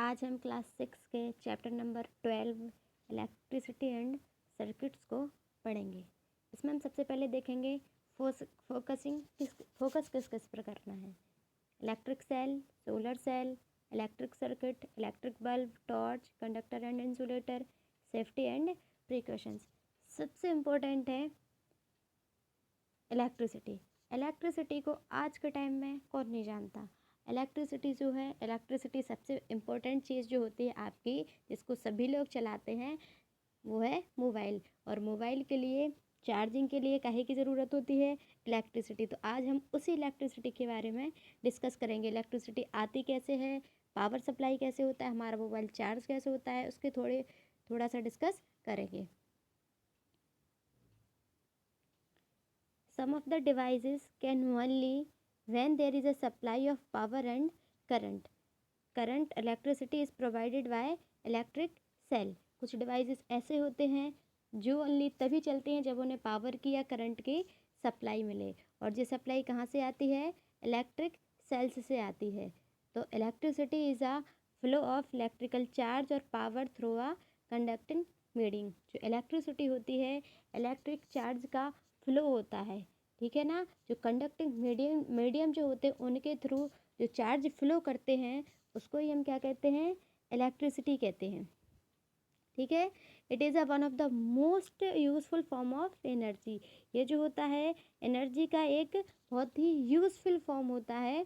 आज हम क्लास 6 के chapter number 12 electricity and circuits को पढ़ेंगे। इसमें हम सबसे पहले देखेंगे फोकस किस किस पर करना है। Electric cell, solar cell, electric circuit, electric bulb, torch, conductor and insulator, safety and precautions. सबसे इम्पोर्टेंट है इलेक्ट्रिसिटी। इलेक्ट्रिसिटी को आज के टाइम में कौन नहीं जानता। इलेक्ट्रिसिटी जो है, इलेक्ट्रिसिटी सबसे इम्पोर्टेंट चीज़ जो होती है आपकी, जिसको सभी लोग चलाते हैं, वो है मोबाइल। और मोबाइल के लिए चार्जिंग के लिए काहे की ज़रूरत होती है? इलेक्ट्रिसिटी। तो आज हम उसी इलेक्ट्रिसिटी के बारे में डिस्कस करेंगे। इलेक्ट्रिसिटी आती कैसे है, पावर सप्लाई कैसे होता है, हमारा मोबाइल चार्ज कैसे होता है, उसके थोड़ा सा डिस्कस करेंगे। Some of the devices can only when there is a supply of power and current. Current electricity is provided by electric cell. कुछ डिवाइसेस ऐसे होते हैं जो ओनली तभी चलते हैं जब उन्हें पावर की या करंट की सप्लाई मिले। और ये सप्लाई कहाँ से आती है? इलेक्ट्रिक सेल्स से आती है। तो electricity is a flow of electrical charge और power through a conducting medium. जो इलेक्ट्रिसिटी होती है, इलेक्ट्रिक चार्ज का फ्लो होता है, ठीक है ना। जो कंडक्टिंग मीडियम जो होते हैं उनके थ्रू जो चार्ज फ्लो करते हैं उसको ही हम क्या कहते हैं? इलेक्ट्रिसिटी कहते हैं, ठीक है। It is a one of the most useful form of energy. ये जो होता है एनर्जी का एक बहुत ही यूज़फुल फॉर्म होता है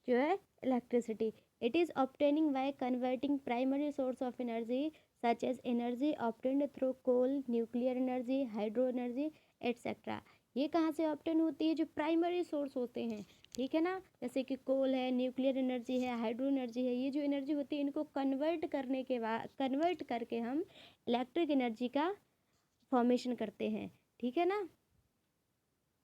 जो है electricity. It is obtaining by converting primary source of energy such as energy obtained through coal, nuclear energy, hydro energy etcetera. ये कहाँ से ऑब्टेन होती है? जो प्राइमरी सोर्स होते हैं, ठीक है ना, जैसे कि कोल है, न्यूक्लियर एनर्जी है, हाइड्रो एनर्जी है। ये जो एनर्जी होती है इनको कन्वर्ट करके हम इलेक्ट्रिक एनर्जी का फॉर्मेशन करते हैं, ठीक है ना।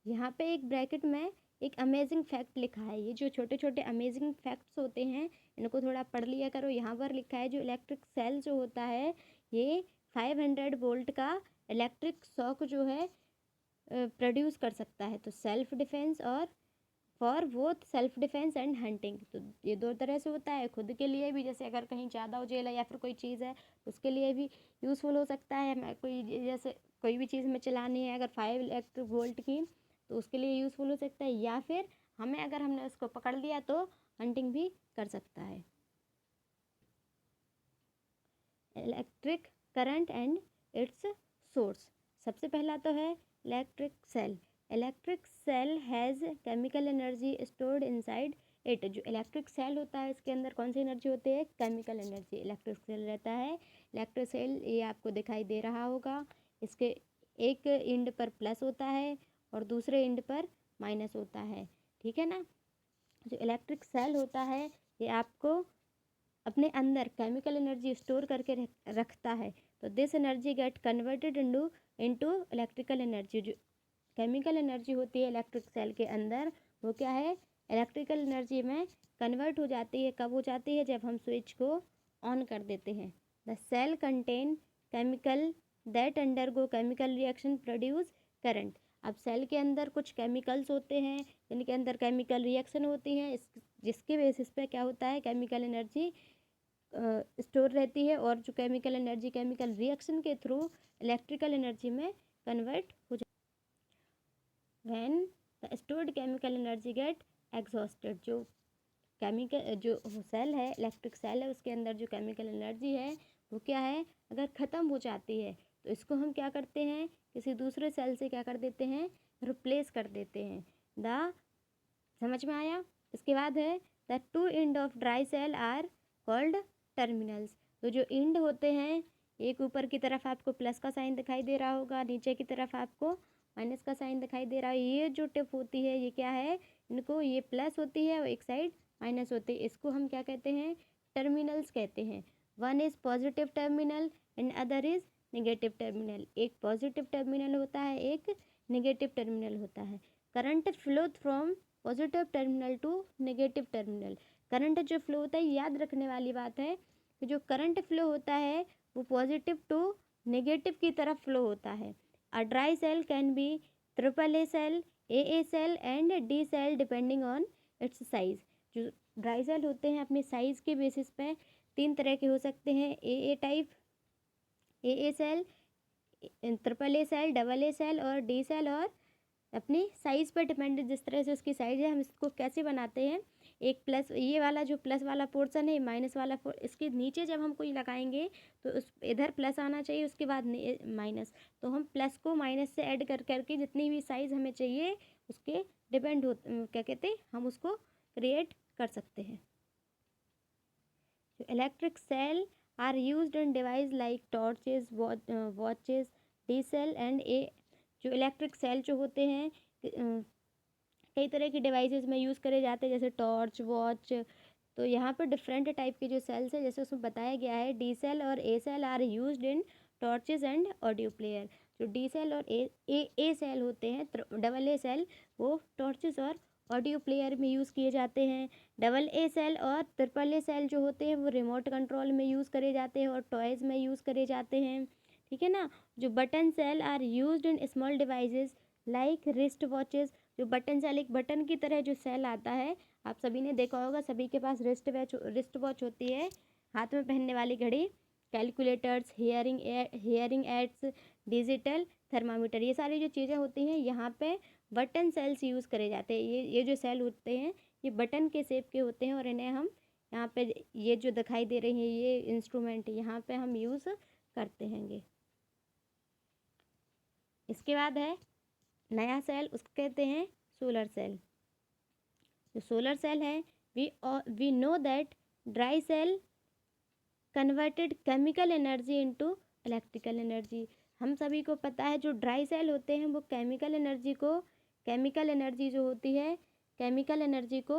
यहाँ पे एक ब्रैकेट में एक अमेजिंग फैक्ट लिखा है। ये जो छोटे छोटे अमेजिंग फैक्ट्स होते हैं इनको थोड़ा पढ़ लिया करो। यहाँ पर लिखा है जो इलेक्ट्रिक सेल जो होता है ये 500 वोल्ट का इलेक्ट्रिक शॉक जो है प्रोड्यूस कर सकता है। तो सेल्फ डिफेंस और for both self defence and hunting. तो ये दो तरह से होता है, खुद के लिए भी, जैसे अगर कहीं ज़्यादा उजेला या फिर कोई चीज़ है उसके लिए भी यूज़फुल हो सकता है। हमें कोई जैसे कोई भी चीज़ में चलानी है अगर 5 इलेक्ट्रिक वोल्ट की, तो उसके लिए यूज़फुल हो सकता है। या फिर हमें अगर हमने उसको पकड़ लिया तो हंटिंग भी कर सकता है। Electric current and its source. सबसे पहला तो है electric cell. Electric cell has chemical energy stored inside it. जो इलेक्ट्रिक सेल होता है इसके अंदर कौन सी एनर्जी होती है? Chemical energy. इलेक्ट्रिक सेल रहता है। इलेक्ट्रिक सेल ये आपको दिखाई दे रहा होगा। इसके एक एंड पर प्लस होता है और दूसरे एंड पर माइनस होता है, ठीक है ना। जो इलेक्ट्रिक सेल होता है ये आपको अपने अंदर केमिकल एनर्जी स्टोर करके रखता है। तो this energy get converted into electrical energy. जो केमिकल एनर्जी होती है इलेक्ट्रिक सेल के अंदर वो क्या है? इलेक्ट्रिकल एनर्जी में कन्वर्ट हो जाती है। कब हो जाती है? जब हम स्विच को ऑन कर देते हैं। The cell contain chemical that undergo chemical reaction produce current. अब सेल के अंदर कुछ केमिकल्स होते हैं जिनके अंदर केमिकल रिएक्शन होती है, जिसके बेसिस पे क्या होता है? केमिकल एनर्जी स्टोर रहती है और जो केमिकल एनर्जी केमिकल रिएक्शन के थ्रू इलेक्ट्रिकल एनर्जी में कन्वर्ट हो जाती है। When the stored chemical energy get exhausted. जो सेल है, इलेक्ट्रिक सेल है, उसके अंदर जो केमिकल एनर्जी है वो क्या है? अगर ख़त्म हो जाती है तो इसको हम क्या करते हैं? किसी दूसरे सेल से क्या कर देते हैं? रिप्लेस कर देते हैं। समझ में आया? इसके बाद है the two end of dry cell are called terminals. तो जो एंड होते हैं, एक ऊपर की तरफ आपको प्लस का साइन दिखाई दे रहा होगा, नीचे की तरफ आपको माइनस का साइन दिखाई दे रहा है। ये जो टिप होती है ये क्या है? इनको ये प्लस होती है और एक साइड माइनस होती है। इसको हम क्या कहते हैं? टर्मिनल्स कहते हैं। One is positive terminal and other is negative terminal. एक पॉजिटिव टर्मिनल होता है, एक नेगेटिव टर्मिनल होता है। Current flow from positive terminal to negative terminal. Current जो फ्लो होता है, याद रखने वाली बात है कि जो करंट फ्लो होता है वो पॉजिटिव टू नेगेटिव की तरफ फ्लो होता है। A dry cell can be triple A cell, A cell and D cell depending on its size. जो ड्राई सेल होते हैं अपने साइज़ के बेसिस पे तीन तरह के हो सकते हैं, A type, A cell, triple A cell, double A cell और डी सेल, और अपनी साइज़ पर डिपेंड, जिस तरह से उसकी साइज़ है हम इसको कैसे बनाते हैं। एक प्लस, ये वाला जो प्लस वाला पोर्शन है, माइनस वाला इसके नीचे जब हम कोई लगाएंगे तो उस इधर प्लस आना चाहिए, उसके बाद माइनस, तो हम प्लस को माइनस से ऐड कर करके जितनी भी साइज़ हमें चाहिए उसके डिपेंड हो, क्या कहते हैं, हम उसको क्रिएट कर सकते हैं। Electric cell are used in device like torches, watches, D cell and A. जो इलेक्ट्रिक सेल जो होते हैं कई तरह की डिवाइसेस में यूज़ करे जाते हैं, जैसे टॉर्च, वॉच। तो यहाँ पर डिफरेंट टाइप के जो सेल्स है, जैसे उसमें बताया गया है, डी सेल और A cell are used in torches and audio player. जो डी सेल और ए सेल होते हैं, डबल ए सेल, वो टॉर्चेस और ऑडियो प्लेयर में यूज़ किए जाते हैं। डबल ए सेल और ट्रिपल ए सेल जो होते हैं वो रिमोट कंट्रोल में यूज़ करे जाते हैं और टॉयज़ में यूज़ करे जाते हैं, ठीक है ना। जो button cell are used in small devices like wrist watches. जो बटन सेल, एक बटन की तरह जो सेल आता है, आप सभी ने देखा होगा, सभी के पास रिस्ट वॉच होती है, हाथ में पहनने वाली घड़ी, calculators, hearing aids, digital thermometer, ये सारी जो चीज़ें होती हैं यहाँ पे बटन सेल्स यूज़ करे जाते हैं। ये जो सेल होते हैं ये बटन के शेप के होते हैं और इन्हें हम यहाँ पे, ये जो दिखाई दे रही हैं ये इंस्ट्रूमेंट, यहाँ पे हम यूज़ करते हैंगे। इसके बाद है नया सेल, उसको कहते हैं सोलर सेल। जो सोलर सेल है, we know that dry cell converted chemical energy into electrical energy. हम सभी को पता है जो ड्राई सेल होते हैं वो केमिकल एनर्जी जो होती है, केमिकल एनर्जी को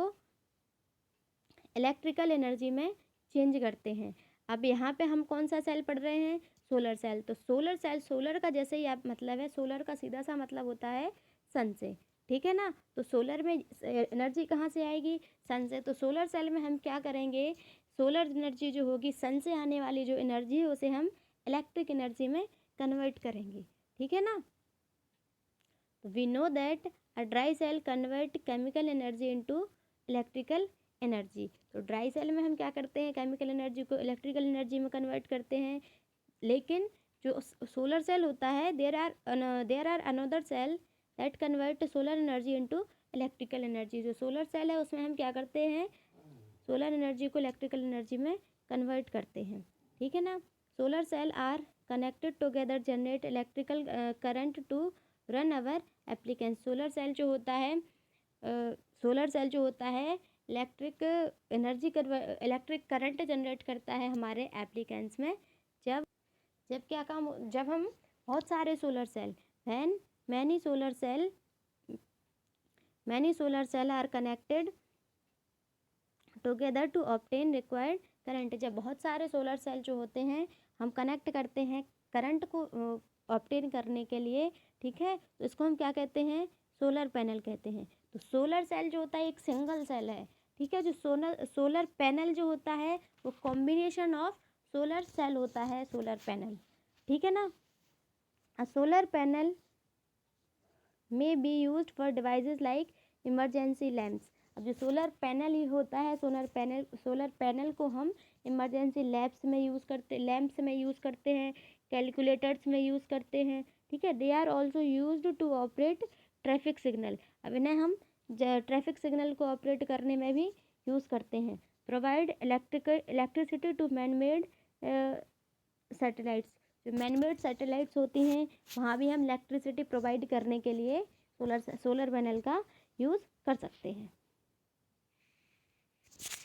इलेक्ट्रिकल एनर्जी में चेंज करते हैं। अब यहाँ पे हम कौन सा सेल पढ़ रहे हैं, सोलर सेल। तो सोलर सेल, सोलर का जैसे ही आप मतलब है, सोलर का सीधा सा मतलब होता है सन से, ठीक है ना। तो सोलर में एनर्जी कहाँ से आएगी, सन से। तो सोलर सेल में हम क्या करेंगे, सोलर एनर्जी जो होगी, सन से आने वाली जो एनर्जी है उसे हम इलेक्ट्रिक एनर्जी में कन्वर्ट करेंगे, ठीक है ना। तो we know that a dry cell convert chemical energy into electrical energy. तो ड्राई सेल में हम क्या करते हैं, केमिकल एनर्जी को इलेक्ट्रिकल एनर्जी में कन्वर्ट करते हैं। लेकिन जो सोलर सेल होता है, there are another cell that convert solar energy into electrical energy. जो सोलर सेल है उसमें हम क्या करते हैं, सोलर एनर्जी को इलेक्ट्रिकल एनर्जी में कन्वर्ट करते हैं, ठीक है ना। Solar cell are connected together generate electrical current to run our appliances. Solar cell जो होता है इलेक्ट्रिक इलेक्ट्रिक करंट जनरेट करता है हमारे एप्लीकेंस में। जब क्या काम, जब हम बहुत सारे solar cell, when many solar cell are connected together to obtain required current. जब बहुत सारे सोलर सेल जो होते हैं हम कनेक्ट करते हैं करंट को ऑब्टेन करने के लिए, ठीक है, तो इसको हम क्या कहते हैं, सोलर पैनल कहते हैं। तो सोलर सेल जो होता है एक सिंगल सेल है, ठीक है। जो सोलर पैनल जो होता है वो कॉम्बिनेशन ऑफ सोलर सेल होता है, सोलर पैनल, ठीक है ना। अ solar panel may be used for devices like emergency lamps. अब जो सोलर पैनल ही होता है, सोलर पैनल को हम इमरजेंसी लैंप्स में यूज़ करते हैं, कैलकुलेटर्स में यूज़ करते हैं, ठीक है। They are also used to operate traffic signal. अब इन्हें हम ट्रैफिक सिग्नल को ऑपरेट करने में भी यूज़ करते हैं। Provide electricity to man made satellites. जो मैन मेड सैटेलाइट्स होती हैं वहाँ भी हम इलेक्ट्रिसिटी प्रोवाइड करने के लिए सोलर पैनल का यूज़ कर सकते हैं।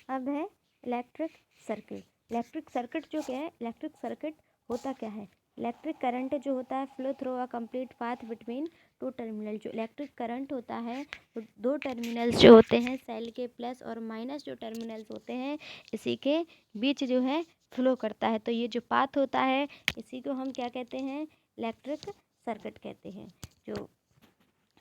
अब है इलेक्ट्रिक सर्किट। इलेक्ट्रिक सर्किट जो क्या है, इलेक्ट्रिक सर्किट होता क्या है, इलेक्ट्रिक करंट जो होता है flow through a complete path between two terminal. जो इलेक्ट्रिक करंट होता है वो दो टर्मिनल्स जो होते हैं, सेल के प्लस और माइनस जो टर्मिनल्स होते हैं इसी के बीच जो है फ्लो करता है। तो ये जो पाथ होता है इसी को हम क्या कहते हैं, इलेक्ट्रिक सर्किट कहते हैं। जो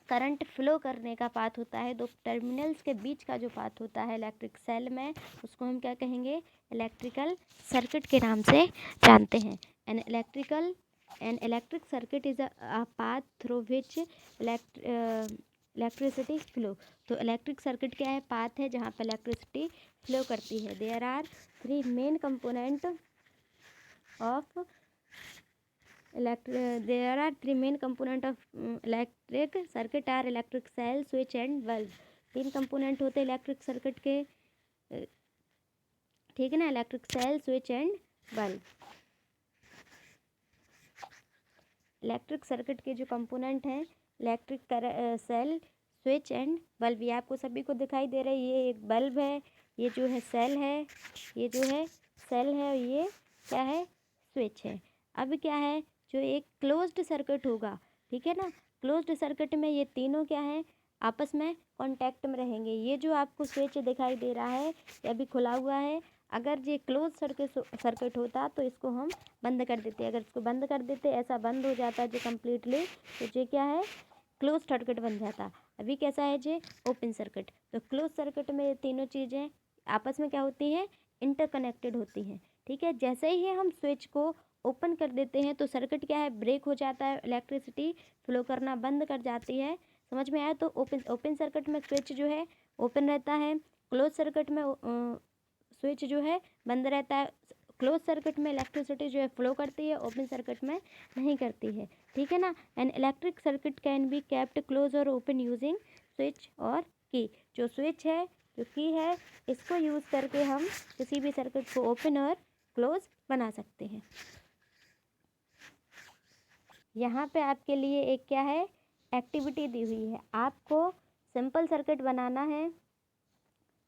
करंट फ्लो करने का पाथ होता है, दो टर्मिनल्स के बीच का जो पाथ होता है इलेक्ट्रिक सेल में, उसको हम क्या कहेंगे, इलेक्ट्रिकल सर्किट के नाम से जानते हैं। An electric circuit is a path through which electricity flow. तो इलेक्ट्रिक सर्किट क्या है? पाथ है जहाँ पर इलेक्ट्रिसिटी फ्लो करती है। There are three main component of electric circuit are electric cell, switch and bulb. तीन कंपोनेंट होते हैं इलेक्ट्रिक सर्किट के, ठीक है ना, electric cell, switch and bulb. Electric circuit के जो कंपोनेंट हैं, electric cell, switch and bulb, ये आपको सभी को दिखाई दे रहा है। ये एक बल्ब है, ये जो है सेल है, ये जो है सेल है, और ये क्या है? स्विच है। अब क्या है? जो एक क्लोज्ड सर्किट होगा, ठीक है ना, क्लोज्ड सर्किट में ये तीनों क्या है? आपस में कांटेक्ट में रहेंगे। ये जो आपको स्विच दिखाई दे रहा है, ये अभी खुला हुआ है। अगर ये क्लोज सर्किट होता तो इसको हम बंद कर देते। अगर इसको बंद कर देते, ऐसा बंद हो जाता जो कम्प्लीटली, तो ये क्या है? क्लोज सर्किट बन जाता। अभी कैसा है जे? Open circuit. तो क्लोज सर्किट में ये तीनों चीज़ें आपस में क्या होती हैं? इंटरकनेक्टेड होती हैं, ठीक है। जैसे ही हम स्विच को ओपन कर देते हैं तो सर्किट क्या है? ब्रेक हो जाता है, इलेक्ट्रिसिटी फ्लो करना बंद कर जाती है। समझ में आया? तो ओपन सर्किट में स्विच जो है ओपन रहता है, क्लोज सर्किट में स्विच जो है बंद रहता है। क्लोज सर्किट में इलेक्ट्रिसिटी जो है फ्लो करती है, ओपन सर्किट में नहीं करती है, ठीक है ना। An electric circuit can be kept close और ओपन यूजिंग स्विच और की। जो स्विच है, जो की है, इसको यूज़ करके हम किसी भी सर्किट को ओपन और क्लोज बना सकते हैं। यहाँ पे आपके लिए एक क्या है? एक्टिविटी दी हुई है। आपको सिंपल सर्किट बनाना है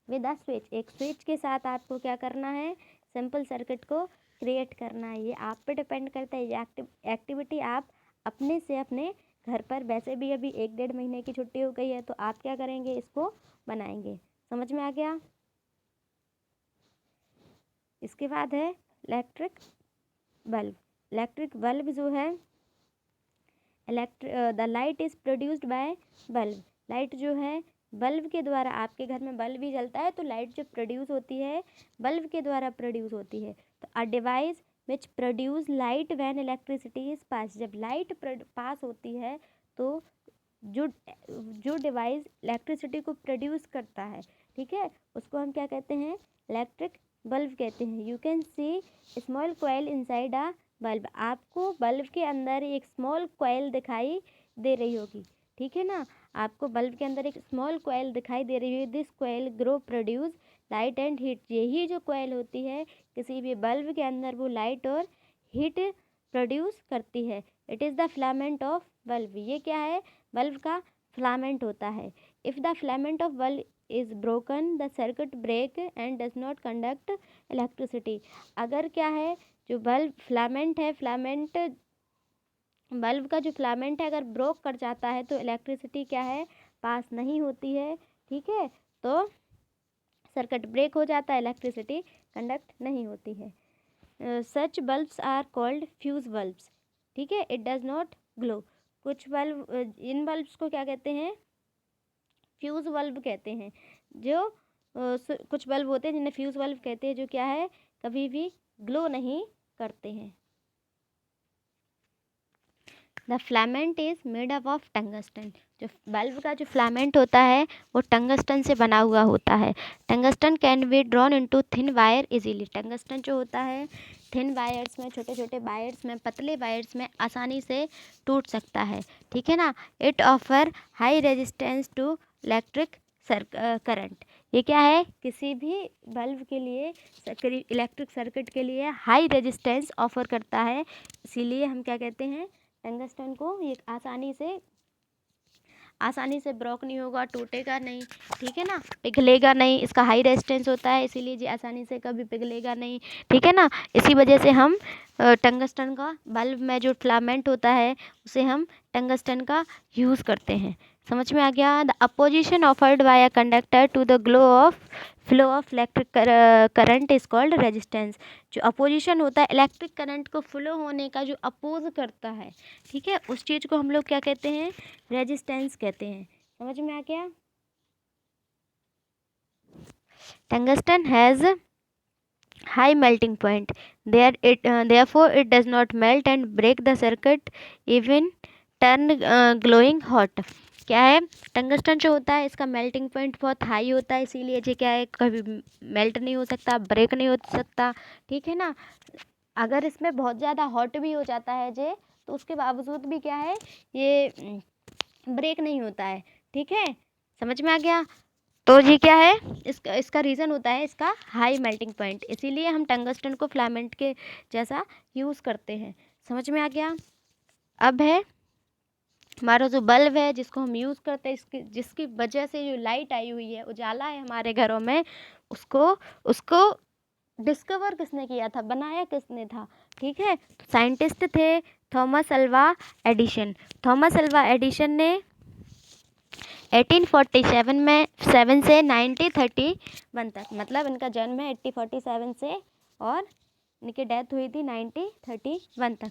विद अ स्विच। एक स्विच के साथ आपको क्या करना है? सिंपल सर्किट को क्रिएट करना है। ये आप पे डिपेंड करता है। ये एक्टिविटी आप अपने से अपने घर पर, वैसे भी अभी 1-1.5 महीने की छुट्टी हो गई है, तो आप क्या करेंगे? इसको बनाएंगे। समझ में आ गया? इसके बाद है इलेक्ट्रिक बल्ब। इलेक्ट्रिक बल्ब जो है, the light is produced by bulb. Light जो है बल्ब के द्वारा, आपके घर में बल्ब भी जलता है तो लाइट जो प्रोड्यूस होती है बल्ब के द्वारा प्रोड्यूस होती है। तो a device which produce light when electricity is pass. जब लाइट पास होती है तो जो जो डिवाइस इलेक्ट्रिसिटी को प्रोड्यूस करता है, ठीक है, उसको हम क्या कहते हैं? इलेक्ट्रिक बल्ब कहते हैं। You can C small coil inside a bulb. आपको बल्ब के अंदर एक स्मॉल कॉइल दिखाई दे रही होगी, ठीक है ना। आपको बल्ब के अंदर एक स्मॉल कॉइल दिखाई दे रही है। This coil grow produce light and heat. यही जो कॉइल होती है किसी भी बल्ब के अंदर, वो लाइट और हीट प्रोड्यूस करती है। It is the filament of bulb. ये क्या है? बल्ब का फिलामेंट होता है। If the filament of bulb is broken the circuit break and does not conduct electricity. अगर क्या है, जो बल्ब फिलामेंट है, फिलामेंट बल्ब का जो फिलामेंट है अगर ब्रोक कर जाता है तो इलेक्ट्रिसिटी क्या है? पास नहीं होती है, ठीक है। तो सर्किट ब्रेक हो जाता है, इलेक्ट्रिसिटी कंडक्ट नहीं होती है। Such bulbs are called fuse bulbs, ठीक है। It does not glow. कुछ बल्ब, इन बल्ब्स को क्या कहते हैं? फ्यूज बल्ब कहते हैं। जो कुछ बल्ब होते हैं जिन्हें फ्यूज बल्ब कहते हैं, जो क्या है? कभी भी ग्लो नहीं करते हैं। The filament is made up of tungsten. जो बल्ब का जो फिलामेंट होता है वो टंगस्टन से बना हुआ होता है। Tungsten can be drawn into thin wire easily. Tungsten जो होता है थिन वायर्स में, छोटे छोटे वायर्स में, पतले वायर्स में आसानी से टूट सकता है, ठीक है ना। It offer high resistance to electric current. ये क्या है? किसी भी बल्ब के लिए, इलेक्ट्रिक सर्किट के लिए हाई रेजिस्टेंस ऑफर करता है। इसीलिए हम क्या कहते हैं? टंगस्टन को ये आसानी से ब्रोक नहीं होगा, टूटेगा नहीं, ठीक है ना, पिघलेगा नहीं। इसका हाई रेजिस्टेंस होता है, इसीलिए ये आसानी से कभी पिघलेगा नहीं, ठीक है ना। इसी वजह से हम टंगस्टन का, बल्ब में जो फिलामेंट होता है उसे हम टंगस्टन का यूज़ करते हैं। समझ में आ गया? The opposition offered by a conductor to the flow of electric current is called resistance. जो अपोजिशन होता है इलेक्ट्रिक करंट को फ्लो होने का, जो अपोज करता है, ठीक है, उस चीज़ को हम लोग क्या कहते हैं? रेजिस्टेंस कहते हैं। समझ में आ गया? Tungsten has high melting point, therefore it does not melt and break the circuit, even turn glowing hot. क्या है, टंगस्टन जो होता है इसका मेल्टिंग पॉइंट बहुत हाई होता है, इसीलिए ये क्या है कभी मेल्ट नहीं हो सकता, ब्रेक नहीं हो सकता, ठीक है ना। अगर इसमें बहुत ज़्यादा हॉट भी हो जाता है जे, तो उसके बावजूद भी क्या है ये ब्रेक नहीं होता है, ठीक है, समझ में आ गया। तो ये क्या है, इसका इसका रीज़न होता है इसका हाई मेल्टिंग पॉइंट, इसीलिए हम टंगस्टन को फिलामेंट के जैसा यूज़ करते हैं, समझ में आ गया। अब है हमारा जो बल्ब है जिसको हम यूज़ करते हैं, इसकी जिसकी वजह से जो लाइट आई हुई है, उजाला है हमारे घरों में, उसको उसको डिस्कवर किसने किया था, बनाया किसने था, ठीक है, तो साइंटिस्ट थे Thomas Alva Edison. Thomas Alva Edison ने 1847 में 7 से 1931 तक, मतलब इनका जन्म है 1847 से और इनकी डेथ हुई थी 1931 तक।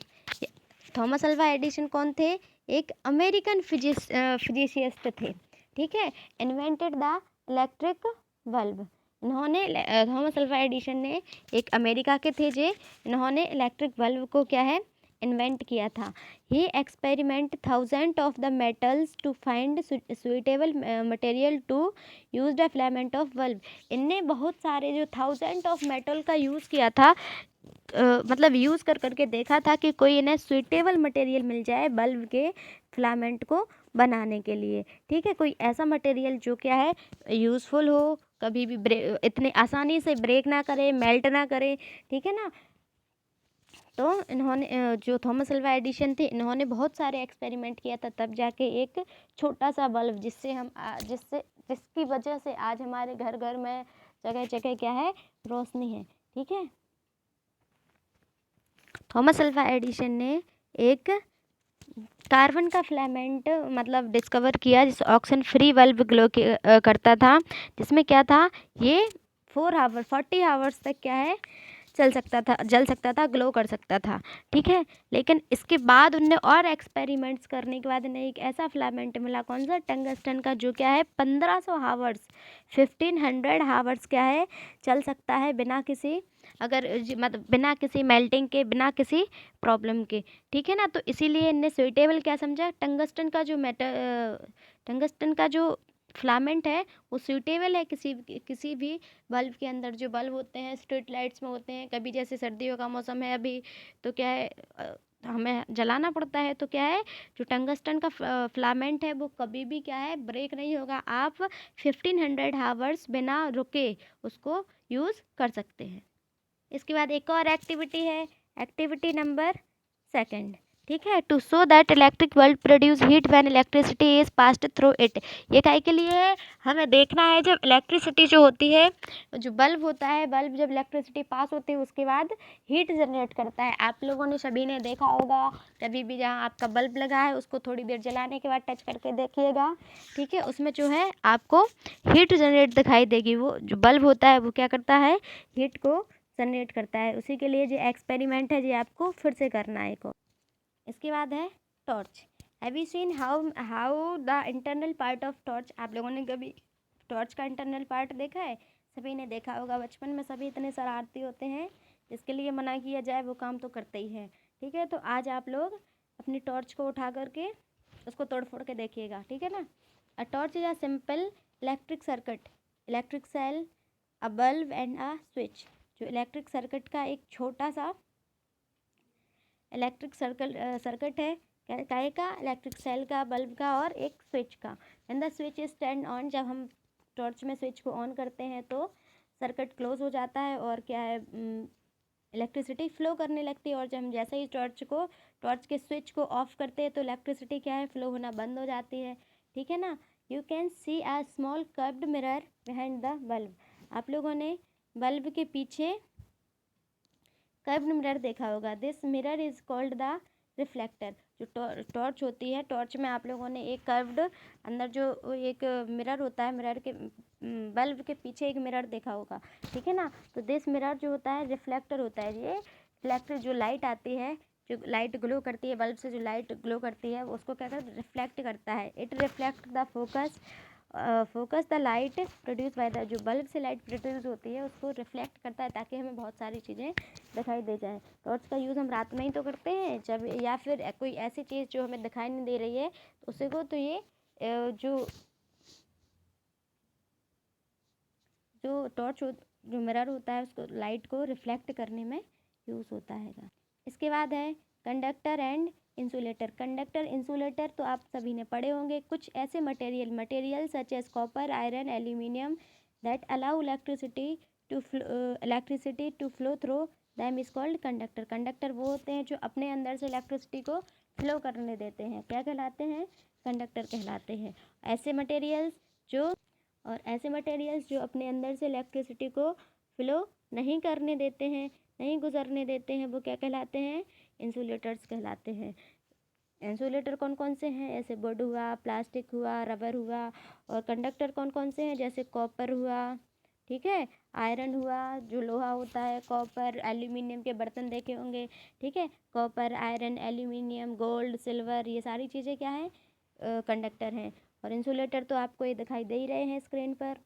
थॉमस अल्वा एडिशन कौन थे, एक अमेरिकन फिजिसिस्ट थे, ठीक है, इन्वेंटेड द इलेक्ट्रिक बल्ब। इन्होंने थॉमस अल्वा एडिशन ने, एक अमेरिका के थे जे, इन्होंने इलेक्ट्रिक बल्ब को क्या है इन्वेंट किया था। He experiment thousand of the metals to find suitable material to use the filament of bulb. इनने बहुत सारे जो थाउजेंड ऑफ मेटल का यूज़ किया था, मतलब यूज़ कर करके देखा था कि कोई इन्हें सुइटेबल मटेरियल मिल जाए बल्ब के फिलामेंट को बनाने के लिए, ठीक है, कोई ऐसा मटेरियल जो क्या है यूज़फुल हो, कभी भी इतने आसानी से ब्रेक ना करे, मेल्ट ना करे, ठीक है ना। तो इन्होंने जो थॉमस अल्वा एडिशन थे, इन्होंने बहुत सारे एक्सपेरिमेंट किया था, तब जाके एक छोटा सा बल्ब जिससे हम जिसकी वजह से आज हमारे घर घर में जगह जगह क्या है रोशनी है, ठीक है। थॉमस अल्वा एडिशन ने एक कार्बन का फिलामेंट मतलब डिस्कवर किया, जिस ऑक्सीजन फ्री बल्ब ग्लो करता था, जिसमें क्या था ये 40 आवर्स तक क्या है जल सकता था, ग्लो कर सकता था, ठीक है। लेकिन इसके बाद उनने और एक्सपेरिमेंट्स करने के बाद उन्हें एक ऐसा फिलामेंट मिला, कौन सा, टंगस्टन का, जो क्या है 1500 हावर्स 1500 हावर्स क्या है चल सकता है बिना किसी मतलब बिना किसी मेल्टिंग के, बिना किसी प्रॉब्लम के, ठीक है ना। तो इसीलिए इनने सुइटेबल क्या समझा, टंगस्टन का जो फिलामेंट है वो सूटेबल है किसी भी बल्ब के अंदर। जो बल्ब होते हैं स्ट्रीट लाइट्स में होते हैं, कभी जैसे सर्दियों का मौसम है अभी, तो क्या है हमें जलाना पड़ता है, तो क्या है जो टंगस्टन का फिलामेंट है वो कभी भी क्या है ब्रेक नहीं होगा, आप 1500 हावर्स बिना रुके उसको यूज़ कर सकते हैं। इसके बाद एक और एक्टिविटी है, एक्टिविटी नंबर 2, ठीक है, to show that electric bulb produce heat when electricity is passed through it. ये काहे के लिए है, हमें देखना है जब इलेक्ट्रिसिटी जो होती है, जो बल्ब होता है, बल्ब जब इलेक्ट्रिसिटी पास होती है उसके बाद हीट जनरेट करता है। आप लोगों ने सभी ने देखा होगा, कभी भी जहाँ आपका बल्ब लगा है उसको थोड़ी देर जलाने के बाद टच करके देखिएगा, ठीक है, उसमें जो है आपको हीट जनरेट दिखाई देगी। वो जो बल्ब होता है वो क्या करता है, हीट को जनरेट करता है। उसी के लिए जो एक्सपेरिमेंट है जो आपको फिर से करना है को। इसके बाद है torch. Have you seen how the internal part of torch. आप लोगों ने कभी टॉर्च का इंटरनल पार्ट देखा है, सभी ने देखा होगा। बचपन में सभी इतने शरारती होते हैं, जिसके लिए मना किया जाए वो काम तो करते ही हैं, ठीक है। तो आज आप लोग अपनी टॉर्च को उठा करके उसको तोड़ फोड़ के देखिएगा, ठीक है ना। A torch is a simple electric circuit, electric cell, a bulb and a switch. जो इलेक्ट्रिक सर्किट का एक छोटा सा इलेक्ट्रिक सर्किट है, काहे का, इलेक्ट्रिक सेल का, बल्ब का और एक स्विच का। And the switch is turn on, जब हम टॉर्च में स्विच को ऑन करते हैं तो सर्किट क्लोज हो जाता है और क्या है इलेक्ट्रिसिटी फ्लो करने लगती है। और जब हम जैसे ही टॉर्च के स्विच को ऑफ करते हैं तो इलेक्ट्रिसिटी क्या है फ्लो होना बंद हो जाती है, ठीक है ना। You can see a small curved mirror behind the bulb. आप लोगों ने बल्ब के पीछे कर्व्ड मिरर देखा होगा। This mirror is called the reflector. जो टॉर्च होती है, टॉर्च में आप लोगों ने एक कर्व्ड अंदर जो एक मिरर होता है, मिरर के बल्ब के पीछे एक मिरर देखा होगा, ठीक है ना। तो दिस मिरर जो होता है रिफ्लेक्टर होता है। ये रिफ्लेक्टर जो लाइट आती है, जो लाइट ग्लो करती है, बल्ब से जो लाइट ग्लो करती है उसको क्या करता है, रिफ्लेक्ट करता है। It reflect the focus the light produce by the, जो बल्ब से लाइट प्रोड्यूस होती है उसको रिफ्लेक्ट करता है ताकि हमें बहुत सारी चीज़ें दिखाई दे जाए। टॉर्च का यूज़ हम रात में ही तो करते हैं जब, या फिर कोई ऐसी चीज़ जो हमें दिखाई नहीं दे रही है तो उसी को तो ये जो जो टॉर्च जो मिरर होता है उसको लाइट को रिफ्लेक्ट करने में यूज़ होता है। इसके बाद है conductor and insulator. Conductor insulator तो आप सभी ने पढ़े होंगे। कुछ ऐसे material such as copper, iron, aluminium that allow electricity to flow through them is called conductor. Conductor वो होते हैं जो अपने अंदर से इलेक्ट्रिसिटी को फ्लो करने देते हैं, क्या कहलाते हैं? कंडक्टर कहलाते हैं। ऐसे मटेरियल्स जो अपने अंदर से इलेक्ट्रिसिटी को फ्लो नहीं करने देते हैं, नहीं गुजरने देते हैं, वो क्या कहलाते हैं? इंसुलेटर्स कहलाते हैं। इंसुलेटर कौन कौन से हैं? ऐसे वुड हुआ, प्लास्टिक हुआ, रबर हुआ। और कंडक्टर कौन कौन से हैं? जैसे कॉपर हुआ, ठीक है, आयरन हुआ जो लोहा होता है, कॉपर, एल्यूमिनियम के बर्तन देखे होंगे, ठीक है, copper, iron, aluminium, gold, silver, ये सारी चीज़ें क्या हैं? कंडक्टर हैं। और इंसुलेटर तो आपको ये दिखाई दे ही रहे हैं स्क्रीन पर।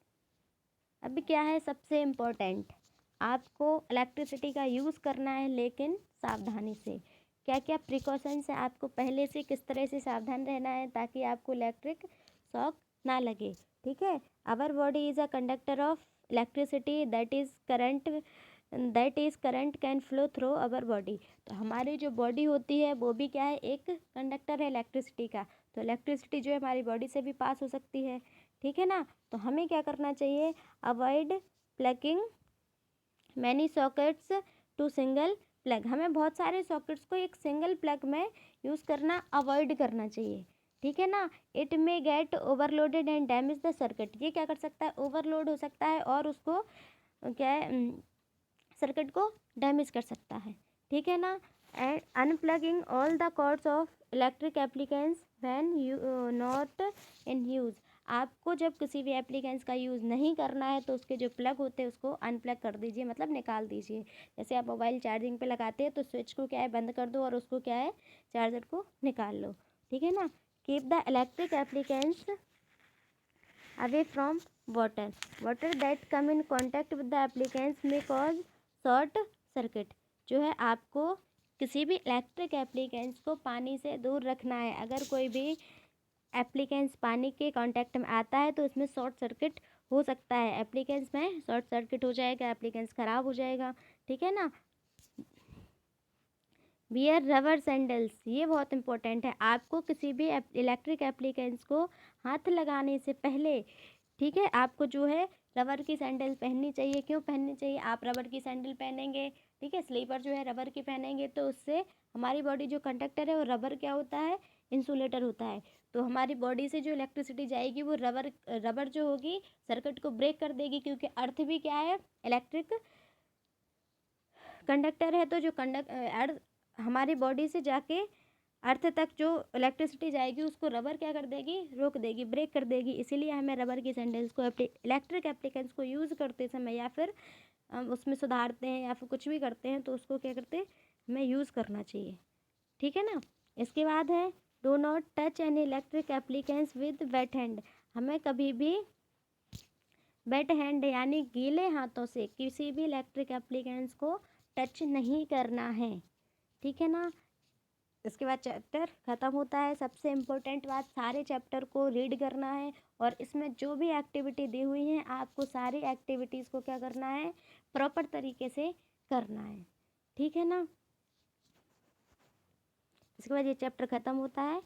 अभी क्या है सबसे इम्पोर्टेंट, आपको इलेक्ट्रिसिटी का यूज़ करना है लेकिन सावधानी से। क्या क्या प्रिकॉशंस है, आपको पहले से किस तरह से सावधान रहना है ताकि आपको इलेक्ट्रिक शॉक ना लगे, ठीक है। Our body is a conductor of electricity that is current can flow through our body. तो हमारी जो बॉडी होती है वो भी क्या है? एक कंडक्टर है इलेक्ट्रिसिटी का। तो इलेक्ट्रिसिटी जो है हमारी बॉडी से भी पास हो सकती है, ठीक है ना। तो हमें क्या करना चाहिए? Avoid plugging many sockets to single plug. हमें बहुत सारे सॉकेट्स को एक सिंगल प्लग में यूज़ करना अवॉइड करना चाहिए, ठीक है ना। It may get overloaded and damage the circuit. ये क्या कर सकता है? ओवरलोड हो सकता है और उसको क्या है, सर्किट को डैमेज कर सकता है, ठीक है ना। And unplugging all the cords of electric appliances when you not in use. आपको जब किसी भी एप्लीकेंस का यूज़ नहीं करना है तो उसके जो प्लग होते हैं उसको अनप्लग कर दीजिए, मतलब निकाल दीजिए। जैसे आप मोबाइल चार्जिंग पे लगाते हैं तो स्विच को क्या है? बंद कर दो और उसको क्या है? चार्जर को निकाल लो, ठीक है ना। Keep the electric appliances away from water. Water that come in contact with the applicants may cause short circuit. जो है आपको किसी भी इलेक्ट्रिक एप्लीकेंस को पानी से दूर रखना है। अगर कोई भी एप्लीकेंस पानी के कांटेक्ट में आता है तो इसमें शॉर्ट सर्किट हो सकता है, एप्लीकेंस में शॉर्ट सर्किट हो जाएगा, एप्लीकेंस ख़राब हो जाएगा, ठीक है ना। वियर रबर सैंडल्स, ये बहुत इंपॉर्टेंट है। आपको किसी भी इलेक्ट्रिक एप्लीकेंस को हाथ लगाने से पहले, ठीक है, आपको जो है रबर की सैंडल पहननी चाहिए। क्यों पहननी चाहिए? आप रबर की सैंडल पहनेंगे, ठीक है, स्लीपर जो है रबर की पहनेंगे तो उससे हमारी बॉडी जो कंडक्टर है वो रबर क्या होता है? इंसुलेटर होता है। तो हमारी बॉडी से जो इलेक्ट्रिसिटी जाएगी वो रबर जो होगी सर्किट को ब्रेक कर देगी, क्योंकि अर्थ भी क्या है? इलेक्ट्रिक कंडक्टर है। तो जो अर्थ हमारी बॉडी से जाके अर्थ तक जो इलेक्ट्रिसिटी जाएगी उसको रबर क्या कर देगी? रोक देगी, ब्रेक कर देगी। इसीलिए हमें रबर की सैंडल्स को इलेक्ट्रिक एप्लीकेंस को यूज़ करते समय या फिर उसमें सुधारते हैं या फिर कुछ भी करते हैं तो उसको क्या करते हैं? हमें यूज़ करना चाहिए, ठीक है ना। इसके बाद है do not touch any electric appliances with wet hand. हमें कभी भी वेट हैंड यानी गीले हाथों से किसी भी इलेक्ट्रिक एप्लीकेंस को टच नहीं करना है, ठीक है ना। इसके बाद चैप्टर ख़त्म होता है। सबसे इम्पोर्टेंट बात, सारे चैप्टर को रीड करना है और इसमें जो भी एक्टिविटी दी हुई हैं आपको सारी एक्टिविटीज़ को क्या करना है? प्रॉपर तरीके से करना है, ठीक है ना। इसके बाद ये चैप्टर ख़त्म होता है।